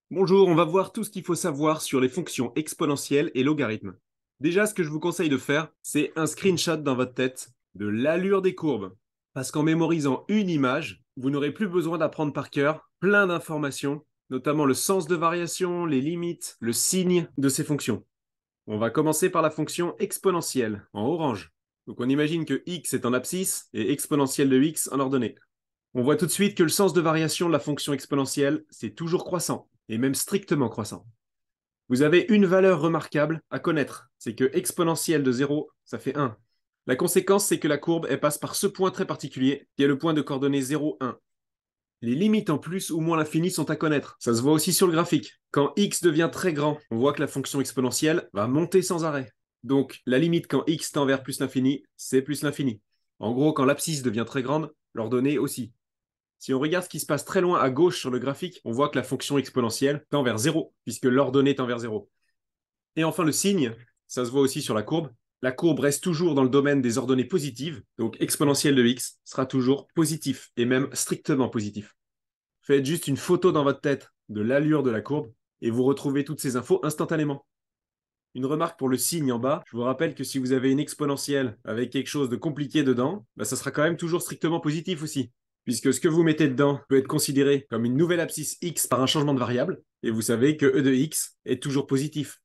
Bonjour, on va voir tout ce qu'il faut savoir sur les fonctions exponentielles et logarithmes. Déjà, ce que je vous conseille de faire, c'est un screenshot dans votre tête de l'allure des courbes. Parce qu'en mémorisant une image, vous n'aurez plus besoin d'apprendre par cœur plein d'informations, notamment le sens de variation, les limites, le signe de ces fonctions. On va commencer par la fonction exponentielle, en orange. Donc on imagine que x est en abscisse et exponentielle de x en ordonnée. On voit tout de suite que le sens de variation de la fonction exponentielle, c'est toujours croissant, et même strictement croissant. Vous avez une valeur remarquable à connaître, c'est que exponentielle de 0, ça fait 1. La conséquence, c'est que la courbe, elle passe par ce point très particulier, qui est le point de coordonnées 0, 1. Les limites en plus ou moins l'infini sont à connaître. Ça se voit aussi sur le graphique. Quand x devient très grand, on voit que la fonction exponentielle va monter sans arrêt. Donc la limite quand x tend vers plus l'infini, c'est plus l'infini. En gros, quand l'abscisse devient très grande, l'ordonnée aussi. Si on regarde ce qui se passe très loin à gauche sur le graphique, on voit que la fonction exponentielle tend vers 0, puisque l'ordonnée tend vers 0. Et enfin, le signe, ça se voit aussi sur la courbe. La courbe reste toujours dans le domaine des ordonnées positives, donc exponentielle de x sera toujours positif, et même strictement positif. Faites juste une photo dans votre tête de l'allure de la courbe, et vous retrouvez toutes ces infos instantanément. Une remarque pour le signe en bas, je vous rappelle que si vous avez une exponentielle avec quelque chose de compliqué dedans, ça sera quand même toujours strictement positif aussi, puisque ce que vous mettez dedans peut être considéré comme une nouvelle abscisse x par un changement de variable, et vous savez que e de x est toujours positif.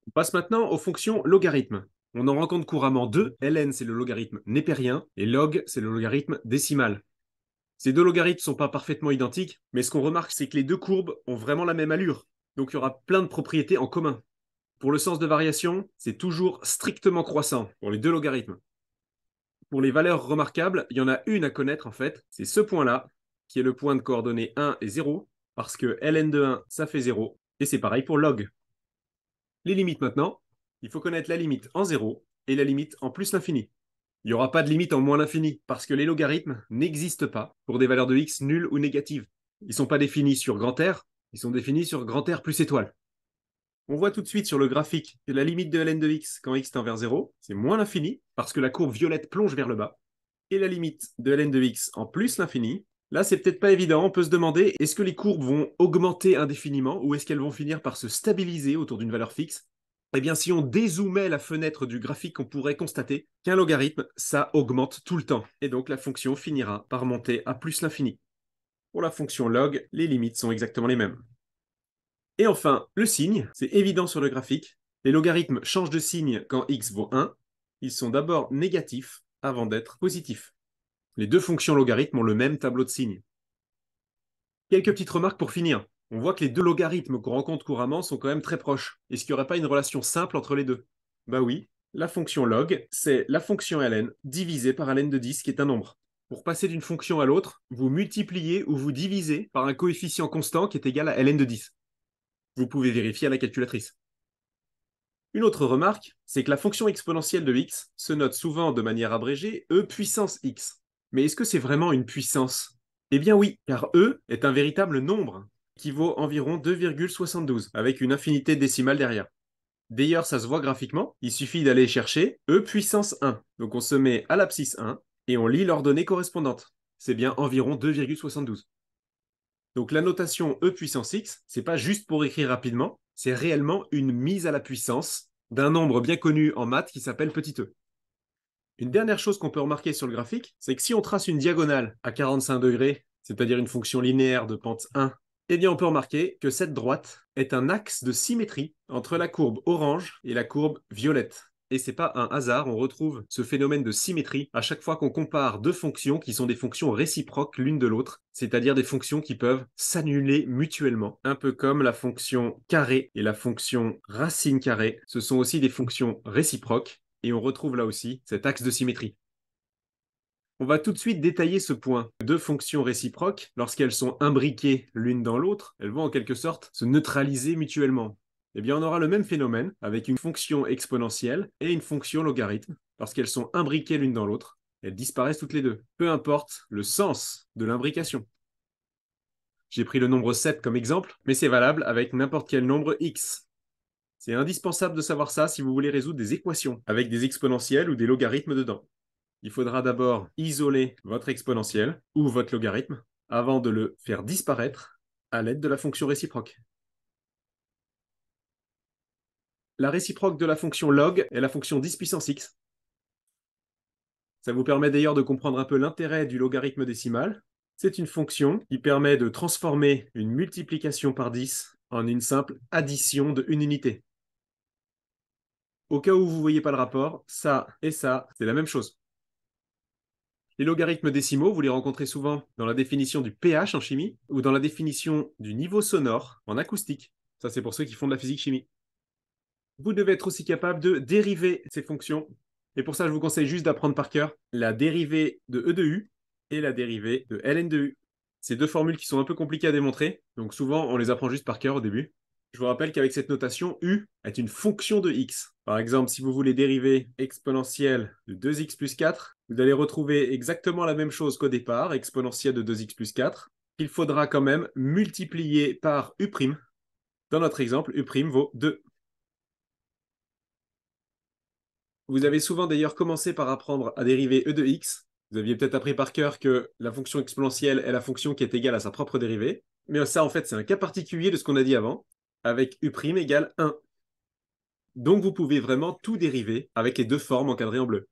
On passe maintenant aux fonctions logarithmes. On en rencontre couramment deux, ln c'est le logarithme népérien, et log c'est le logarithme décimal. Ces deux logarithmes ne sont pas parfaitement identiques, mais ce qu'on remarque c'est que les deux courbes ont vraiment la même allure, donc il y aura plein de propriétés en commun. Pour le sens de variation, c'est toujours strictement croissant pour les deux logarithmes. Pour les valeurs remarquables, il y en a une à connaître en fait, c'est ce point-là, qui est le point de coordonnées 1 et 0, parce que ln de 1, ça fait 0, et c'est pareil pour log. Les limites maintenant, il faut connaître la limite en 0 et la limite en plus l'infini. Il n'y aura pas de limite en moins l'infini, parce que les logarithmes n'existent pas pour des valeurs de x nulles ou négatives. Ils ne sont pas définis sur grand R, ils sont définis sur grand R plus étoile. On voit tout de suite sur le graphique que la limite de ln de x quand x tend vers 0, c'est moins l'infini, parce que la courbe violette plonge vers le bas. Et la limite de ln de x en plus l'infini, là c'est peut-être pas évident, on peut se demander, est-ce que les courbes vont augmenter indéfiniment, ou est-ce qu'elles vont finir par se stabiliser autour d'une valeur fixe? Eh bien, si on dézoomait la fenêtre du graphique, on pourrait constater qu'un logarithme, ça augmente tout le temps. Et donc la fonction finira par monter à plus l'infini. Pour la fonction log, les limites sont exactement les mêmes. Et enfin, le signe, c'est évident sur le graphique. Les logarithmes changent de signe quand x vaut 1. Ils sont d'abord négatifs avant d'être positifs. Les deux fonctions logarithmes ont le même tableau de signes. Quelques petites remarques pour finir. On voit que les deux logarithmes qu'on rencontre couramment sont quand même très proches. Est-ce qu'il n'y aurait pas une relation simple entre les deux? Bah oui, la fonction log, c'est la fonction ln divisée par ln de 10 qui est un nombre. Pour passer d'une fonction à l'autre, vous multipliez ou vous divisez par un coefficient constant qui est égal à ln de 10. Vous pouvez vérifier à la calculatrice. Une autre remarque, c'est que la fonction exponentielle de x se note souvent de manière abrégée e puissance x. Mais est-ce que c'est vraiment une puissance? Eh bien oui, car e est un véritable nombre qui vaut environ 2,72 avec une infinité décimale derrière. D'ailleurs, ça se voit graphiquement, il suffit d'aller chercher e puissance 1. Donc on se met à l'abscisse 1 et on lit l'ordonnée correspondante. C'est bien environ 2,72. Donc la notation e puissance x, c'est pas juste pour écrire rapidement, c'est réellement une mise à la puissance d'un nombre bien connu en maths qui s'appelle petit e. Une dernière chose qu'on peut remarquer sur le graphique, c'est que si on trace une diagonale à 45 degrés, c'est-à-dire une fonction linéaire de pente 1, eh bien on peut remarquer que cette droite est un axe de symétrie entre la courbe orange et la courbe violette. Et c'est pas un hasard, on retrouve ce phénomène de symétrie à chaque fois qu'on compare deux fonctions qui sont des fonctions réciproques l'une de l'autre, c'est-à-dire des fonctions qui peuvent s'annuler mutuellement, un peu comme la fonction carré et la fonction racine carrée. Ce sont aussi des fonctions réciproques, et on retrouve là aussi cet axe de symétrie. On va tout de suite détailler ce point. Deux fonctions réciproques, lorsqu'elles sont imbriquées l'une dans l'autre, elles vont en quelque sorte se neutraliser mutuellement. Eh bien, on aura le même phénomène avec une fonction exponentielle et une fonction logarithme. Lorsqu'elles sont imbriquées l'une dans l'autre, elles disparaissent toutes les deux, peu importe le sens de l'imbrication. J'ai pris le nombre 7 comme exemple, mais c'est valable avec n'importe quel nombre x. C'est indispensable de savoir ça si vous voulez résoudre des équations avec des exponentielles ou des logarithmes dedans. Il faudra d'abord isoler votre exponentielle ou votre logarithme avant de le faire disparaître à l'aide de la fonction réciproque. La réciproque de la fonction log est la fonction 10 puissance x. Ça vous permet d'ailleurs de comprendre un peu l'intérêt du logarithme décimal. C'est une fonction qui permet de transformer une multiplication par 10 en une simple addition de une unité. Au cas où vous ne voyez pas le rapport, ça et ça, c'est la même chose. Les logarithmes décimaux, vous les rencontrez souvent dans la définition du pH en chimie ou dans la définition du niveau sonore en acoustique. Ça, c'est pour ceux qui font de la physique-chimie. Vous devez être aussi capable de dériver ces fonctions. Et pour ça, je vous conseille juste d'apprendre par cœur la dérivée de E de U et la dérivée de ln de U. C'est deux formules qui sont un peu compliquées à démontrer, donc souvent on les apprend juste par cœur au début. Je vous rappelle qu'avec cette notation, U est une fonction de x. Par exemple, si vous voulez dériver exponentielle de 2x plus 4, vous allez retrouver exactement la même chose qu'au départ, exponentielle de 2x plus 4. Il faudra quand même multiplier par U'. Dans notre exemple, U' vaut 2. Vous avez souvent d'ailleurs commencé par apprendre à dériver e de x. Vous aviez peut-être appris par cœur que la fonction exponentielle est la fonction qui est égale à sa propre dérivée. Mais ça, en fait, c'est un cas particulier de ce qu'on a dit avant, avec u' égale 1. Donc, vous pouvez vraiment tout dériver avec les deux formes encadrées en bleu.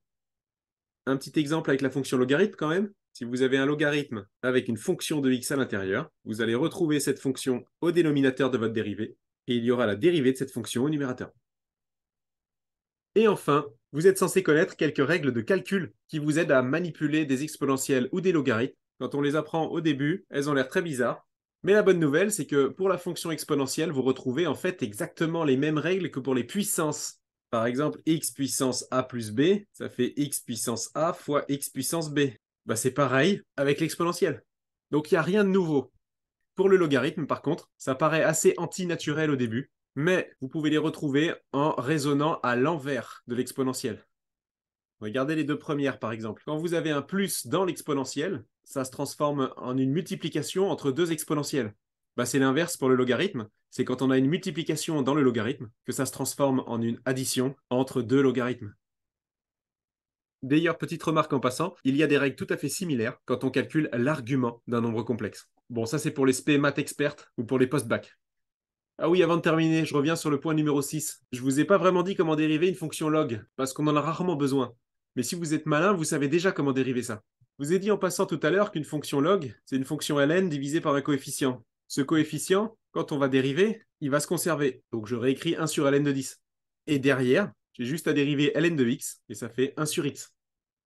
Un petit exemple avec la fonction logarithme quand même. Si vous avez un logarithme avec une fonction de x à l'intérieur, vous allez retrouver cette fonction au dénominateur de votre dérivée, et il y aura la dérivée de cette fonction au numérateur. Et enfin, vous êtes censé connaître quelques règles de calcul qui vous aident à manipuler des exponentielles ou des logarithmes. Quand on les apprend au début, elles ont l'air très bizarres. Mais la bonne nouvelle, c'est que pour la fonction exponentielle, vous retrouvez en fait exactement les mêmes règles que pour les puissances. Par exemple, x puissance a plus b, ça fait x puissance a fois x puissance b. Bah, c'est pareil avec l'exponentielle. Donc il n'y a rien de nouveau. Pour le logarithme, par contre, ça paraît assez antinaturel au début, mais vous pouvez les retrouver en raisonnant à l'envers de l'exponentielle. Regardez les deux premières, par exemple. Quand vous avez un plus dans l'exponentielle, ça se transforme en une multiplication entre deux exponentielles. Bah, c'est l'inverse pour le logarithme. C'est quand on a une multiplication dans le logarithme que ça se transforme en une addition entre deux logarithmes. D'ailleurs, petite remarque en passant, il y a des règles tout à fait similaires quand on calcule l'argument d'un nombre complexe. Bon, ça c'est pour les spé maths expertes ou pour les post-bac. Ah oui, avant de terminer, je reviens sur le point numéro 6. Je vous ai pas vraiment dit comment dériver une fonction log, parce qu'on en a rarement besoin. Mais si vous êtes malin, vous savez déjà comment dériver ça. Je vous ai dit en passant tout à l'heure qu'une fonction log, c'est une fonction ln divisée par un coefficient. Ce coefficient, quand on va dériver, il va se conserver. Donc je réécris 1 sur ln de 10. Et derrière, j'ai juste à dériver ln de x, et ça fait 1 sur x.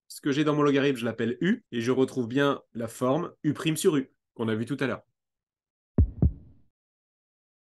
Ce que j'ai dans mon logarithme, je l'appelle u, et je retrouve bien la forme u' sur u, qu'on a vu tout à l'heure.